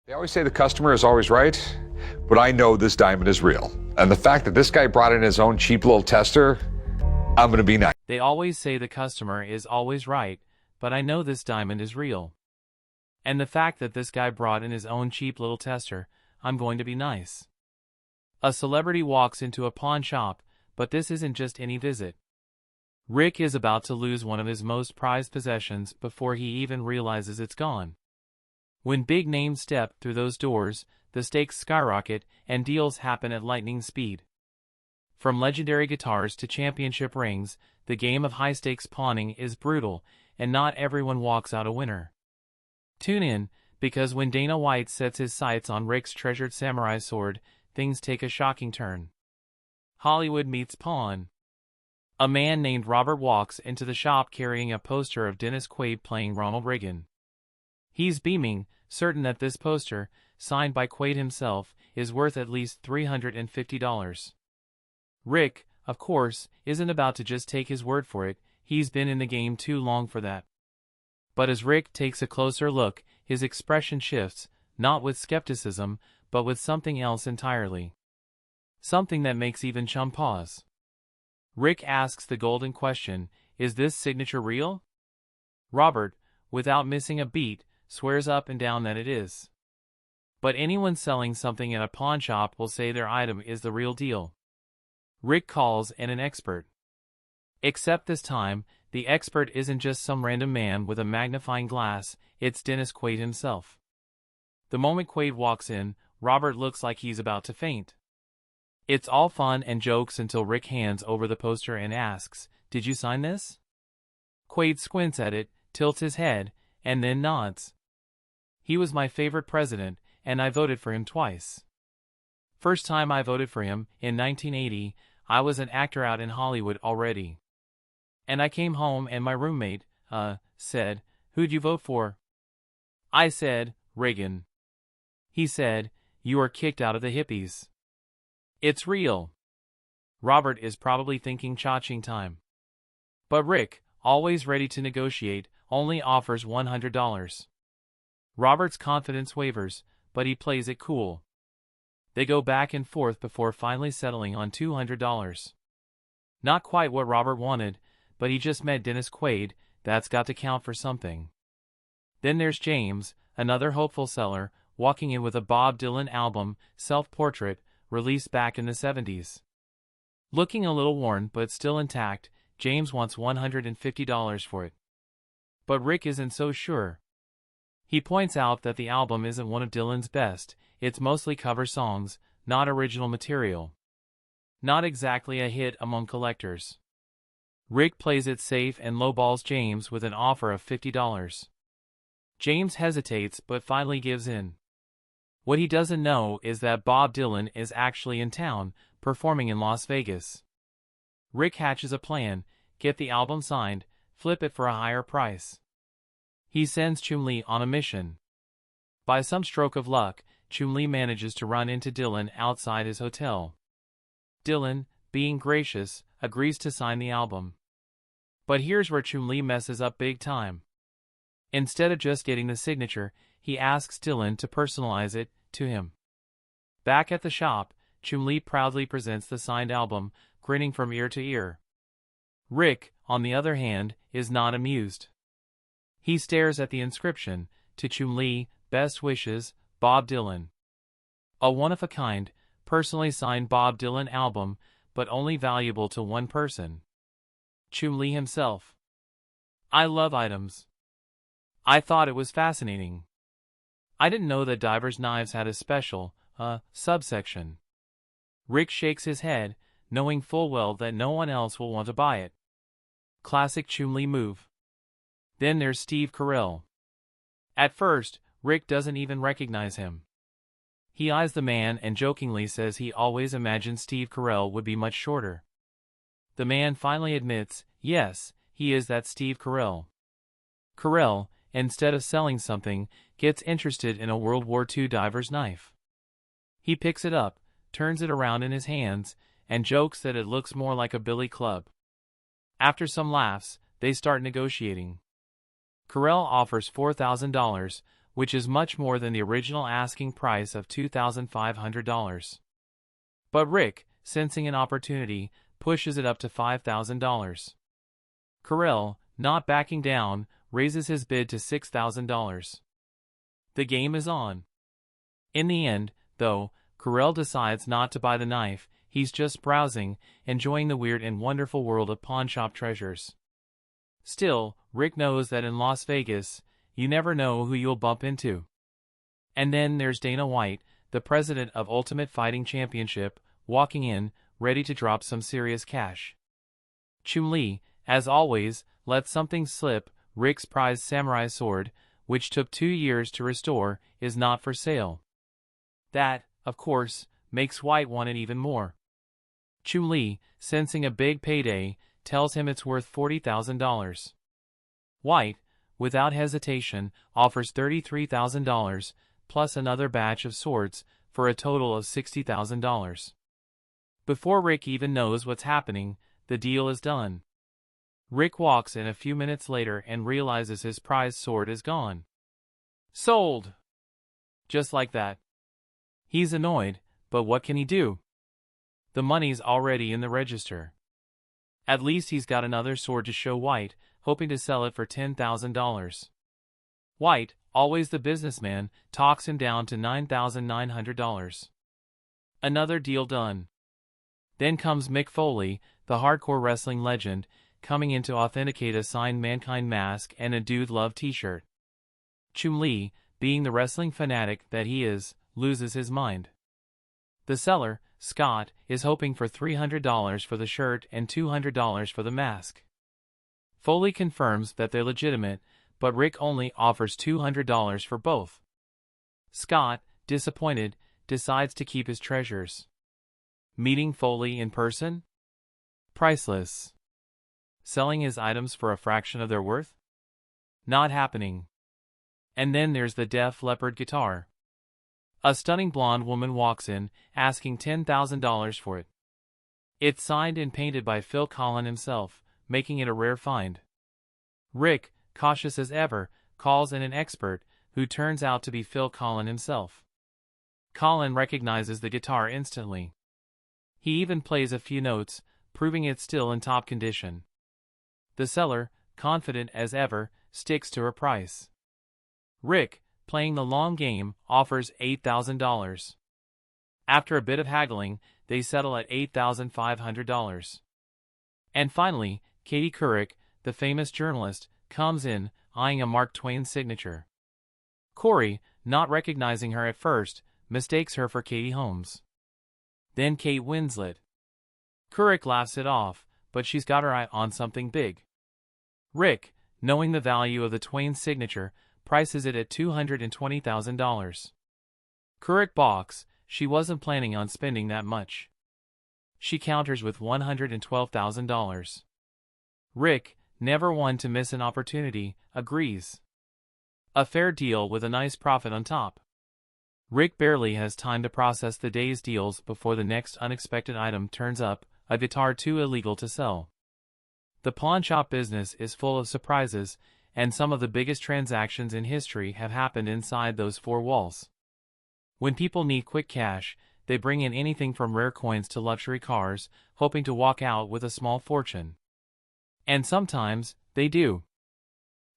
They always say the customer is always right, but I know this diamond is real. And the fact that this guy brought in his own cheap little tester, I'm going to be nice. They always say the customer is always right, but I know this diamond is real. And the fact that this guy brought in his own cheap little tester, I'm going to be nice. A celebrity walks into a pawn shop, but this isn't just any visit. Rick is about to lose one of his most prized possessions before he even realizes it's gone. When big names step through those doors, the stakes skyrocket and deals happen at lightning speed. From legendary guitars to championship rings, the game of high-stakes pawning is brutal, and not everyone walks out a winner. Tune in, because when Dana White sets his sights on Rick's treasured samurai sword, things take a shocking turn. Hollywood meets pawn. A man named Robert walks into the shop carrying a poster of Dennis Quaid playing Ronald Reagan. He's beaming, certain that this poster, signed by Quaid himself, is worth at least $350. Rick, of course, isn't about to just take his word for it, he's been in the game too long for that. But as Rick takes a closer look, his expression shifts, not with skepticism, but with something else entirely. Something that makes even Chum pause. Rick asks the golden question, is this signature real? Robert, without missing a beat, swears up and down that it is. But anyone selling something at a pawn shop will say their item is the real deal. Rick calls in an expert. Except this time, the expert isn't just some random man with a magnifying glass, it's Dennis Quaid himself. The moment Quaid walks in, Robert looks like he's about to faint. It's all fun and jokes until Rick hands over the poster and asks, "Did you sign this?" Quaid squints at it, tilts his head, and then nods. "He was my favorite president, and I voted for him twice. First time I voted for him, in 1980, I was an actor out in Hollywood already. And I came home and my roommate, said, 'Who'd you vote for?' I said, 'Reagan.' He said, 'You are kicked out of the hippies.' It's real." Robert is probably thinking cha-ching time. But Rick, always ready to negotiate, only offers $100. Robert's confidence wavers, but he plays it cool. They go back and forth before finally settling on $200. Not quite what Robert wanted, but he just met Dennis Quaid, that's got to count for something. Then there's James, another hopeful seller, walking in with a Bob Dylan album, self-portrait, released back in the 70s. Looking a little worn but still intact, James wants $150 for it. But Rick isn't so sure. He points out that the album isn't one of Dylan's best, it's mostly cover songs, not original material. Not exactly a hit among collectors. Rick plays it safe and lowballs James with an offer of $50. James hesitates but finally gives in. What he doesn't know is that Bob Dylan is actually in town, performing in Las Vegas. Rick hatches a plan, get the album signed, flip it for a higher price. He sends Chum-Li on a mission. By some stroke of luck, Chum-Li manages to run into Dylan outside his hotel. Dylan, being gracious, agrees to sign the album. But here's where Chum-Li messes up big time. Instead of just getting the signature, he asks Dylan to personalize it to him. Back at the shop, Chum-Li proudly presents the signed album, grinning from ear to ear. Rick, on the other hand, is not amused. He stares at the inscription, to Chum-Li, best wishes, Bob Dylan. A one-of-a-kind, personally signed Bob Dylan album, but only valuable to one person. Chum-Li himself. I love items. I thought it was fascinating. I didn't know that divers' knives had a special, subsection. Rick shakes his head, knowing full well that no one else will want to buy it. Classic Chum-Li move. Then there's Steve Carell. At first, Rick doesn't even recognize him. He eyes the man and jokingly says he always imagined Steve Carell would be much shorter. The man finally admits, yes, he is that Steve Carell. Carell, instead of selling something, gets interested in a World War II diver's knife. He picks it up, turns it around in his hands, and jokes that it looks more like a billy club. After some laughs, they start negotiating. Carell offers $4,000, which is much more than the original asking price of $2,500. But Rick, sensing an opportunity, pushes it up to $5,000. Carell, not backing down, raises his bid to $6,000. The game is on. In the end, though, Carell decides not to buy the knife. He's just browsing, enjoying the weird and wonderful world of pawnshop treasures. Still, Rick knows that in Las Vegas, you never know who you'll bump into. And then there's Dana White, the president of Ultimate Fighting Championship, walking in, ready to drop some serious cash. Chun-Li, as always, lets something slip. Rick's prized samurai sword, which took 2 years to restore, is not for sale. That, of course, makes White want it even more. Chun-Li, sensing a big payday, tells him it's worth $40,000. White, without hesitation, offers $33,000, plus another batch of swords, for a total of $60,000. Before Rick even knows what's happening, the deal is done. Rick walks in a few minutes later and realizes his prized sword is gone. Sold! Just like that. He's annoyed, but what can he do? The money's already in the register. At least he's got another sword to show White, hoping to sell it for $10,000. White, always the businessman, talks him down to $9,900. Another deal done. Then comes Mick Foley, the hardcore wrestling legend, coming in to authenticate a signed Mankind mask and a Dude Love t-shirt. Chun-Li, being the wrestling fanatic that he is, loses his mind. The seller, Scott, is hoping for $300 for the shirt and $200 for the mask. Foley confirms that they're legitimate, but Rick only offers $200 for both. Scott, disappointed, decides to keep his treasures. Meeting Foley in person? Priceless. Selling his items for a fraction of their worth? Not happening. And then there's the Def Leppard guitar. A stunning blonde woman walks in, asking $10,000 for it. It's signed and painted by Phil Collen himself, making it a rare find. Rick, cautious as ever, calls in an expert, who turns out to be Phil Collen himself. Collen recognizes the guitar instantly. He even plays a few notes, proving it's still in top condition. The seller, confident as ever, sticks to her price. Rick, playing the long game, offers $8,000. After a bit of haggling, they settle at $8,500. And finally, Katie Couric, the famous journalist, comes in, eyeing a Mark Twain signature. Corey, not recognizing her at first, mistakes her for Katie Holmes. Then Kate Winslet. Couric laughs it off, but she's got her eye on something big. Rick, knowing the value of the Twain signature, prices it at $220,000. Couric balks. She wasn't planning on spending that much. She counters with $112,000. Rick, never one to miss an opportunity, agrees. A fair deal with a nice profit on top. Rick barely has time to process the day's deals before the next unexpected item turns up, a guitar too illegal to sell. The pawnshop business is full of surprises, and some of the biggest transactions in history have happened inside those four walls. When people need quick cash, they bring in anything from rare coins to luxury cars, hoping to walk out with a small fortune. And sometimes, they do.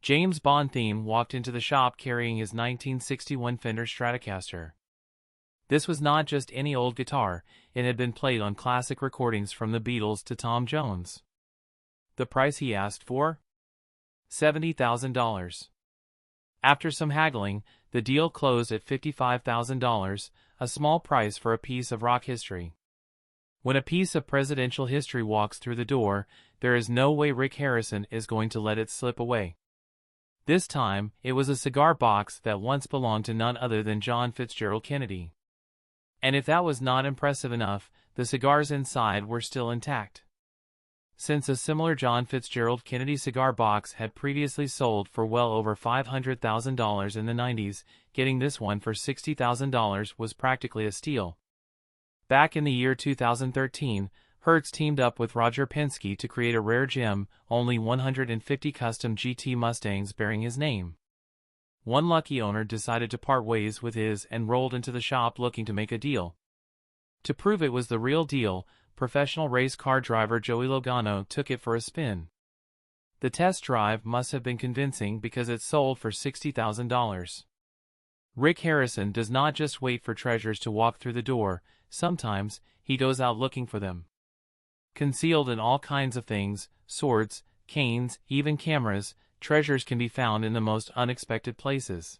James Bond theme walked into the shop carrying his 1961 Fender Stratocaster. This was not just any old guitar, it had been played on classic recordings from the Beatles to Tom Jones. The price he asked for? $70,000. After some haggling, the deal closed at $55,000, a small price for a piece of rock history. When a piece of presidential history walks through the door, there is no way Rick Harrison is going to let it slip away. This time, it was a cigar box that once belonged to none other than John Fitzgerald Kennedy. And if that was not impressive enough, the cigars inside were still intact. Since a similar John Fitzgerald Kennedy cigar box had previously sold for well over $500,000 in the 90s, getting this one for $60,000 was practically a steal. Back in the year 2013, Hertz teamed up with Roger Penske to create a rare gem, only 150 custom GT Mustangs bearing his name. one lucky owner decided to part ways with his and rolled into the shop looking to make a deal. To prove it was the real deal, professional race car driver Joey Logano took it for a spin. The test drive must have been convincing because it sold for $60,000. Rick Harrison does not just wait for treasures to walk through the door, sometimes he goes out looking for them. Concealed in all kinds of things, swords, canes, even cameras, treasures can be found in the most unexpected places.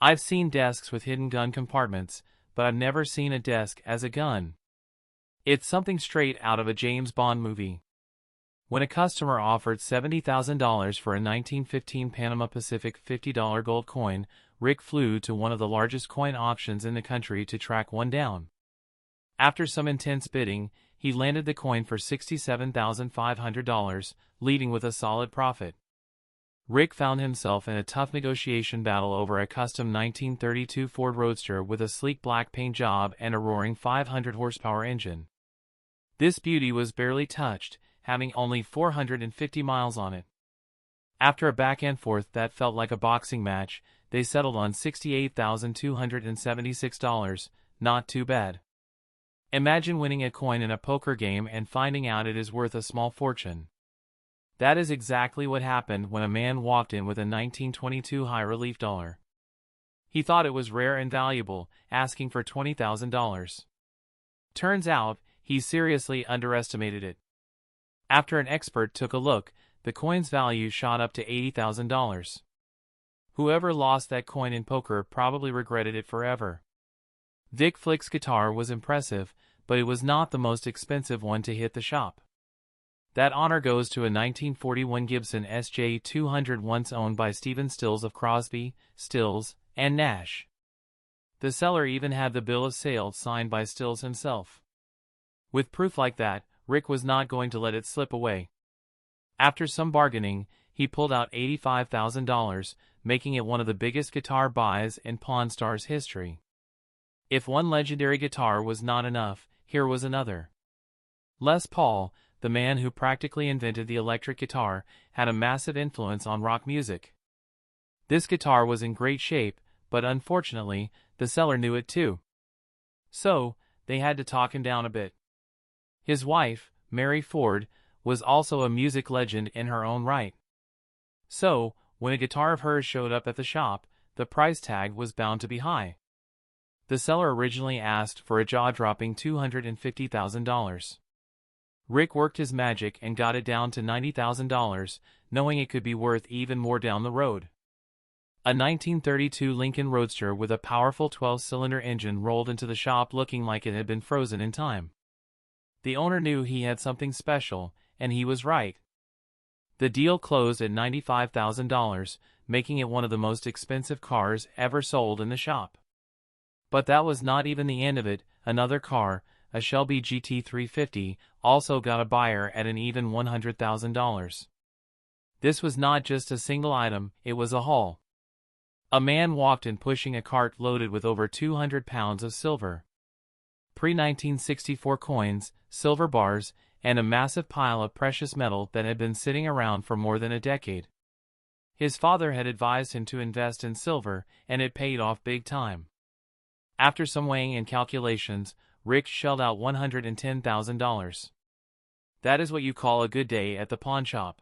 I've seen desks with hidden gun compartments, but I've never seen a desk as a gun. It's something straight out of a James Bond movie. When a customer offered $70,000 for a 1915 Panama Pacific $50 gold coin, Rick flew to one of the largest coin auctions in the country to track one down. After some intense bidding, he landed the coin for $67,500, leading with a solid profit. Rick found himself in a tough negotiation battle over a custom 1932 Ford Roadster with a sleek black paint job and a roaring 500 horsepower engine. This beauty was barely touched, having only 450 miles on it. After a back and forth that felt like a boxing match, they settled on $68,276, not too bad. Imagine winning a coin in a poker game and finding out it is worth a small fortune. That is exactly what happened when a man walked in with a 1922 high-relief dollar. He thought it was rare and valuable, asking for $20,000. Turns out, he seriously underestimated it. After an expert took a look, the coin's value shot up to $80,000. Whoever lost that coin in poker probably regretted it forever. Vic Flick's guitar was impressive, but it was not the most expensive one to hit the shop. That honor goes to a 1941 Gibson SJ200 once owned by Stephen Stills of Crosby, Stills, and Nash. The seller even had the bill of sale signed by Stills himself. With proof like that, Rick was not going to let it slip away. After some bargaining, he pulled out $85,000, making it one of the biggest guitar buys in Pawn Stars history. If one legendary guitar was not enough, here was another. Les Paul, the man who practically invented the electric guitar, had a massive influence on rock music. This guitar was in great shape, but unfortunately, the seller knew it too. So, they had to talk him down a bit. His wife, Mary Ford, was also a music legend in her own right. So, when a guitar of hers showed up at the shop, the price tag was bound to be high. The seller originally asked for a jaw-dropping $250,000. Rick worked his magic and got it down to $90,000, knowing it could be worth even more down the road. A 1932 Lincoln Roadster with a powerful 12-cylinder engine rolled into the shop looking like it had been frozen in time. The owner knew he had something special, and he was right. The deal closed at $95,000, making it one of the most expensive cars ever sold in the shop. But that was not even the end of it. Another car, a Shelby GT350, also got a buyer at an even $100,000. This was not just a single item, it was a haul. A man walked in pushing a cart loaded with over 200 pounds of silver. Pre-1964 coins, silver bars, and a massive pile of precious metal that had been sitting around for more than a decade. His father had advised him to invest in silver, and it paid off big time. After some weighing and calculations, Rick shelled out $110,000. That is what you call a good day at the pawn shop.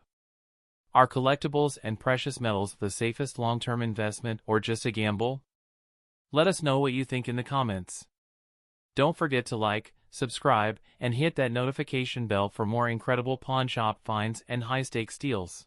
Are collectibles and precious metals the safest long-term investment or just a gamble? Let us know what you think in the comments. Don't forget to like, subscribe, and hit that notification bell for more incredible pawn shop finds and high-stakes deals.